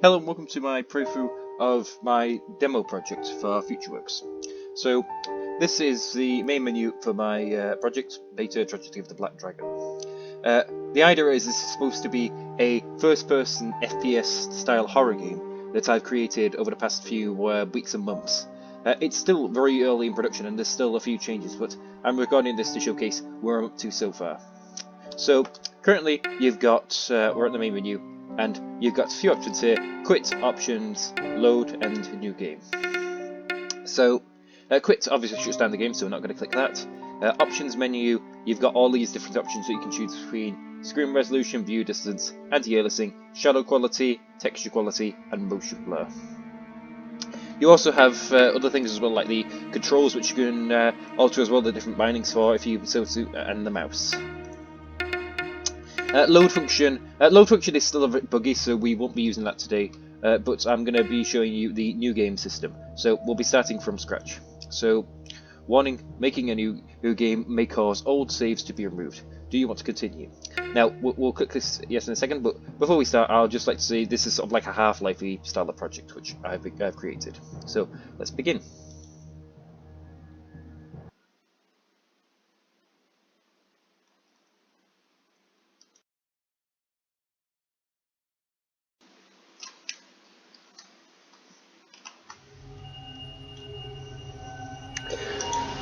Hello and welcome to my playthrough of my demo project for FutureWorks. So this is the main menu for my project, Beta Tragedy of the Black Dragon. The idea is this is supposed to be a first-person FPS style horror game that I've created over the past few weeks and months. It's still very early in production and there's still a few changes, but I'm recording this to showcase where I'm up to so far. So currently you've got, we're at the main menu, and you've got a few options here: quit, options, load, and new game. So quit obviously shuts down the game, so we're not going to click that. Options menu, you've got all these different options that you can choose between: screen resolution, view distance, anti-aliasing, shadow quality, texture quality, and motion blur. You also have other things as well, like the controls, which you can alter as well, the different bindings for if you so to, and the mouse. Load function is still a bit buggy, so we won't be using that today, but I'm going to be showing you the new game system. So we'll be starting from scratch. So, warning, making a new game may cause old saves to be removed. Do you want to continue? Now, we'll click this yes in a second, but before we start, I'll just like to say this is sort of like a Half-Life-y style of project, which I've created. So, let's begin.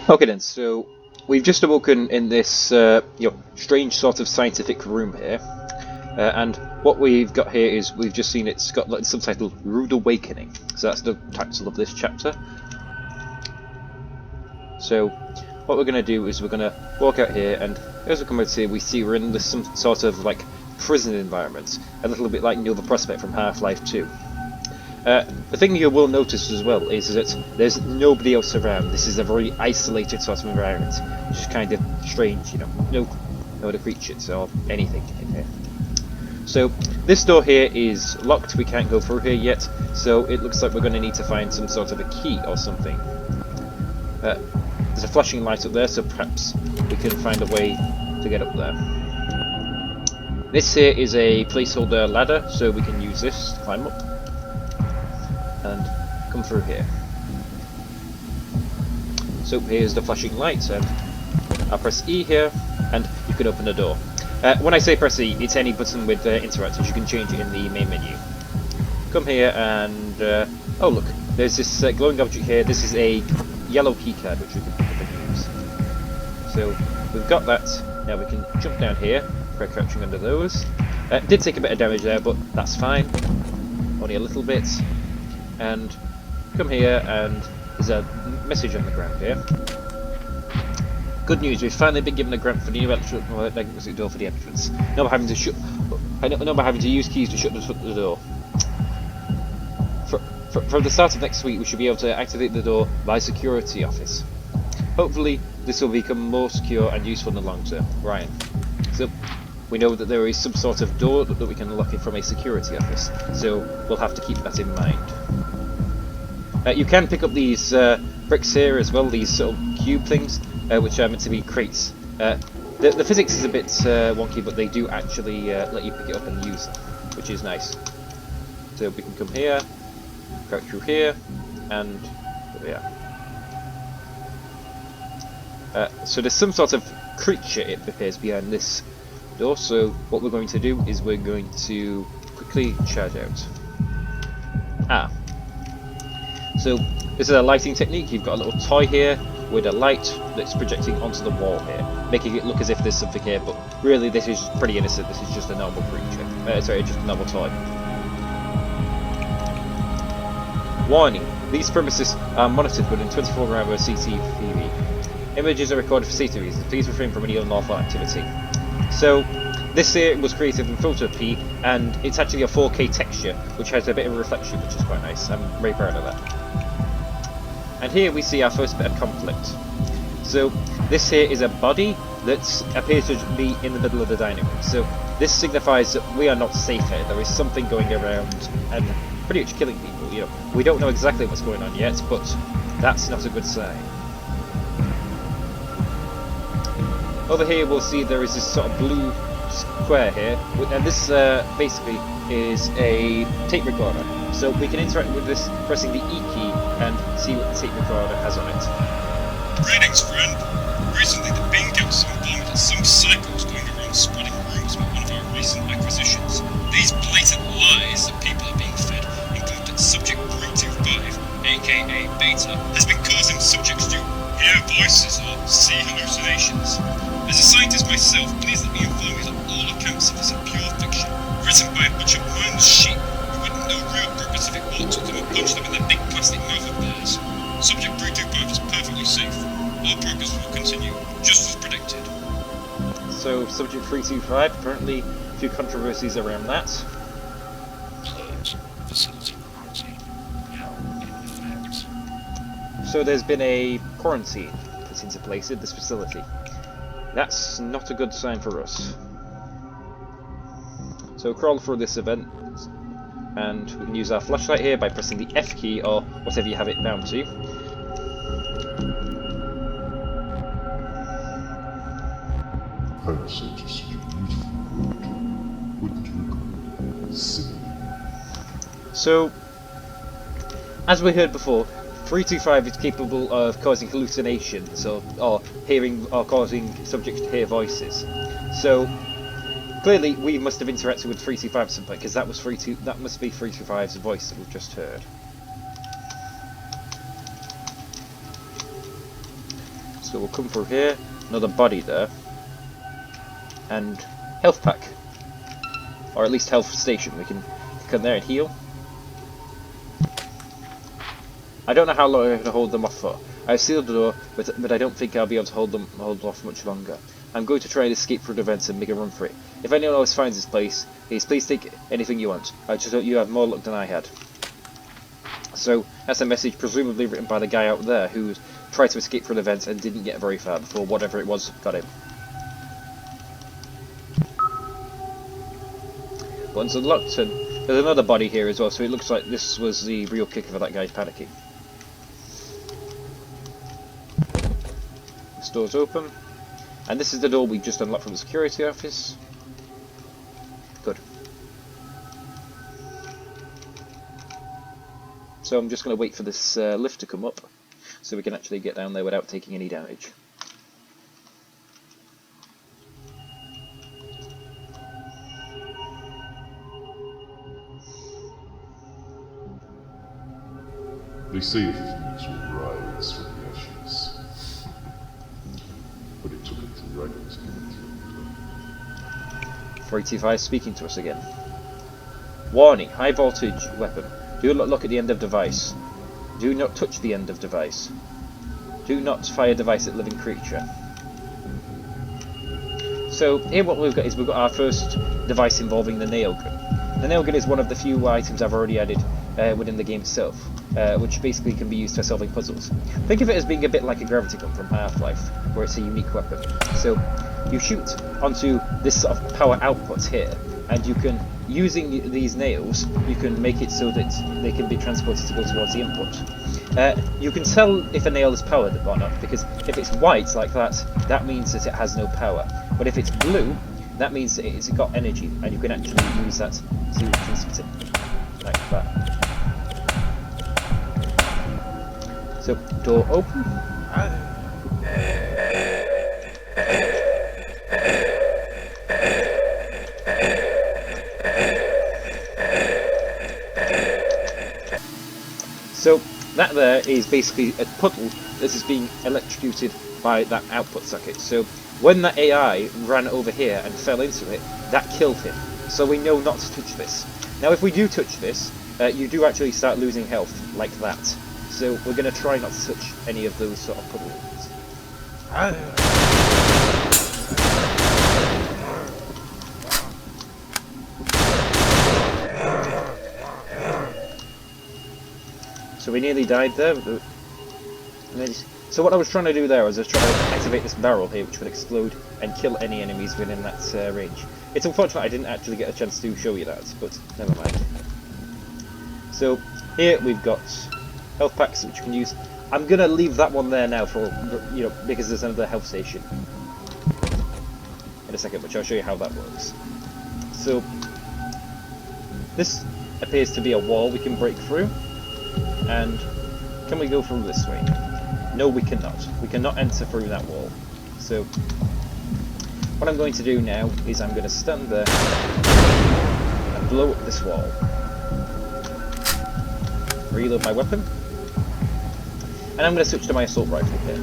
Okay then, so we've just awoken in this strange sort of scientific room here, and what we've got here is we've just seen it's got like subtitled Rude Awakening, so that's the title of this chapter. So what we're going to do is we're going to walk out here, and as we come out here we see we're in this some sort of like prison environment, a little bit like the Prospect from Half-Life 2. The thing you will notice as well is that there's nobody else around. This is a very isolated sort of environment, which is kind of strange, no other creatures or anything in here. So this door here is locked, we can't go through here yet, so it looks like we're going to need to find some sort of a key or something. There's a flashing light up there, so perhaps we can find a way to get up there. This here is a placeholder ladder, so we can use this to climb up and come through here. So here's the flashing light, and I'll press E here and you can open the door. When I say press E, it's any button with interactors. You can change it in the main menu. Come here and oh look, there's this glowing object here. This is a yellow keycard which we can pick up and use. So we've got that. Now we can jump down here by crouching under those. Did take a bit of damage there, but that's fine, only a little bit. And come here, and there's a message on the ground here. Good news, we've finally been given a grant for the new electric door for the entrance. No more having to use keys to shut the door. From the start of next week, we should be able to activate the door by security office. Hopefully, this will become more secure and useful in the long term. Ryan. So, we know that there is some sort of door that we can unlock it from a security office, so we'll have to keep that in mind. You can pick up these bricks here as well, these sort of cube things, which are meant to be crates. The physics is a bit wonky, but they do actually let you pick it up and use them, which is nice. So we can come here, crouch through here, and there we are. So there's some sort of creature, it appears, behind this door, so what we're going to do is we're going to quickly charge out. So this is a lighting technique. You've got a little toy here with a light that's projecting onto the wall here, making it look as if there's something here, but really this is pretty innocent. This is just a normal creature. Sorry, just a normal toy. Warning, these premises are monitored within 24-hour CCTV. Images are recorded for safety reasons. Please refrain from any unlawful activity. So this here was created in Photopea, and it's actually a 4K texture, which has a bit of a reflection, which is quite nice. I'm very proud of that. And here we see our first bit of conflict. So this here is a body that appears to be in the middle of the dining room. So this signifies that we are not safe here. There is something going around and pretty much killing people. We don't know exactly what's going on yet, but that's not a good sign. Over here we'll see there is this sort of blue square here, and this basically is a tape recorder. So we can interact with this pressing the E key and see what the tape recorder has on it. Greetings, friend. Recently the Bing got so informed that some psychos going around spreading rumors about one of our recent acquisitions. These blatant lies that people are being fed include that Subject 325, aka Beta, has been causing subjects to hear voices or see hallucinations. As a scientist myself, please let me inform you that all accounts of this are pure fiction, written by a bunch of mindless sheep who wouldn't know real purpose if it walked up to them and punched them in their big plastic mouth of theirs. Subject 325 is perfectly safe. All progress will continue, just as predicted. So, Subject 325, apparently a few controversies around that. Facility quarantine now in effect. So there's been a quarantine put into place at this facility. That's not a good sign for us. So crawl through this event, and we can use our flashlight here by pressing the F key or whatever you have it bound to. I'm such a beautiful word. Wouldn't you agree? Silly. So, as we heard before, 325 is capable of causing hallucinations or hearing or causing subjects to hear voices. So clearly we must have interacted with 325 at some point, because that must be 325's voice that we've just heard. So we'll come through here, another body there, and health pack, or at least health station. We can come there and heal. I don't know how long I can hold them off for. I've sealed the door, but I don't think I'll be able to hold them off much longer. I'm going to try and escape through the vents and make a run for it. If anyone else finds this place, please take anything you want. I just hope you have more luck than I had. So that's a message presumably written by the guy out there who tried to escape through the vents and didn't get very far before whatever it was got him. One's unlocked, and there's another body here as well, so it looks like this was the real kicker for that guy panicking. This door's open, and this is the door we just unlocked from the security office. Good. So I'm just going to wait for this lift to come up, so we can actually get down there without taking any damage. They say a phoenix will rise from the ashes. But it took it to dragons to get through. 325 speaking to us again. Warning, high voltage weapon. Do not look at the end of device. Do not touch the end of device. Do not fire device at living creature. So here what we've got is we've got our first device involving the nail gun. The nail gun is one of the few items I've already added within the game itself, which basically can be used for solving puzzles. Think of it as being a bit like a gravity gun from Half-Life, where it's a unique weapon. So you shoot onto this sort of power output here, and you can, using these nails, you can make it so that they can be transported to go towards the input. You can tell if a nail is powered or not, because if it's white like that, that means that it has no power. But if it's blue, that means that it's got energy, and you can actually use that to transmit it like that. So, door open. So, that there is basically a puddle that is being electrocuted by that output socket. So, when that AI ran over here and fell into it, that killed him. So we know not to touch this. Now, if we do touch this, you do actually start losing health, like that. So we're going to try not to touch any of those sort of puddles. So we nearly died there. So what I was trying to do there was I was trying to activate this barrel here, which would explode and kill any enemies within that range. It's unfortunate I didn't actually get a chance to show you that, but never mind. So here we've got health packs which you can use. I'm gonna leave that one there now for, because there's another health station. in a second, which I'll show you how that works. So this appears to be a wall we can break through, and can we go through this way? No, we cannot. We cannot enter through that wall. So what I'm going to do now is I'm going to stand there and blow up this wall. Reload my weapon, and I'm going to switch to my assault rifle here.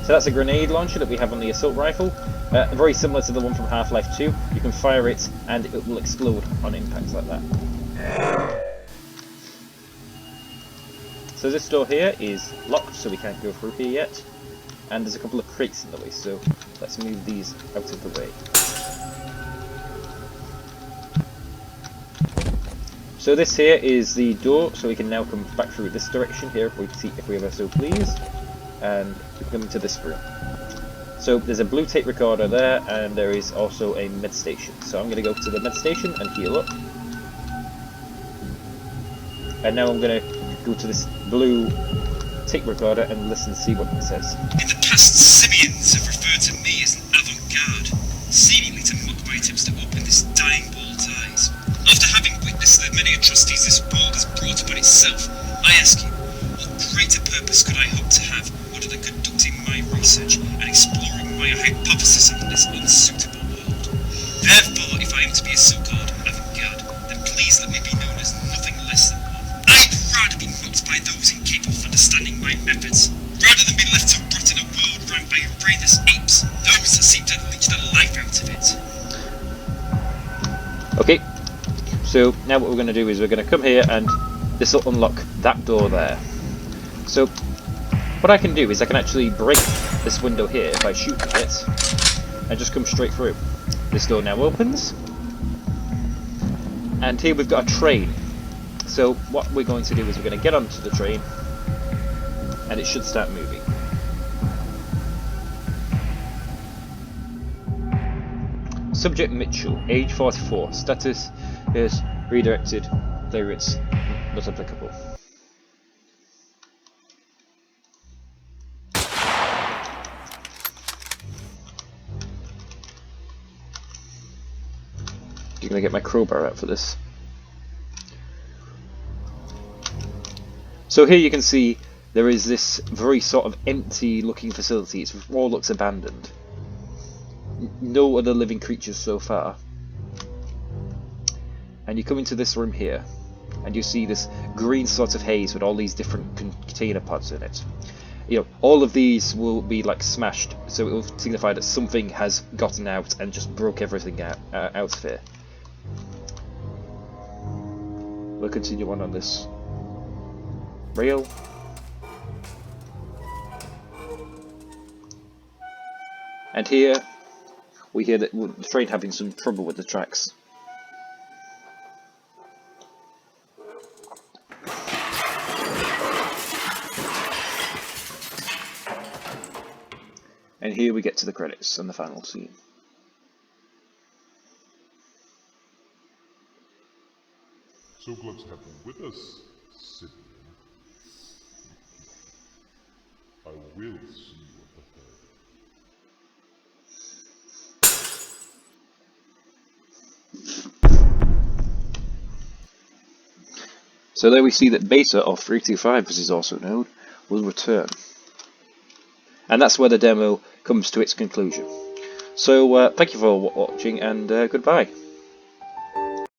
So that's a grenade launcher that we have on the assault rifle, very similar to the one from Half-Life 2. You can fire it and it will explode on impacts like that. So this door here is locked, so we can't go through here yet, and there's a couple of crates in the way, so let's move these out of the way. So this here is the door, so we can now come back through this direction here if we ever so please, and we come into this room. So there's a blue tape recorder there, and there is also a med station. So I'm going to go to the med station and heal up. And now I'm going to go to this blue tape recorder and listen to see what it says. In the past, simians have referred to me as an avant-garde, seemingly to mock my attempts to open this dying world's eyes. After having witnessed the many atrocities this world has brought upon itself, I ask you, what greater purpose could I hope to have other than conducting my research and exploring my hypothesis on this unsuitable world? Therefore, if I am to be a so-called avant-garde, then please let me be known as nothing less than one. I'd rather be mocked by those incapable of understanding my methods, rather than be left to rot in a world run by brainless apes, those that seem to leech the life out of it. Okay, so now what we're going to do is we're going to come here, and this will unlock that door there. So what I can do is I can actually break this window here if I shoot at it and just come straight through. This door now opens, and here we've got a train. So what we're going to do is we're going to get onto the train, and it should start moving. Subject Mitchell, age 44, status is redirected, though it's not applicable. I'm going to get my crowbar out for this. So here you can see there is this very sort of empty looking facility. It all looks abandoned. No other living creatures so far. And you come into this room here, and you see this green sort of haze with all these different container pods in it. You know, all of these will be like smashed, so it will signify that something has gotten out and just broke everything out of here. We'll continue on this rail. And here we hear that the train having some trouble with the tracks. And here we get to the credits and the final scene. So glad to have you with us, Sydney. I will see you at the fair. So there we see that Beta, or 325 as is also known, will return. And that's where the demo comes to its conclusion. So thank you for watching, and goodbye.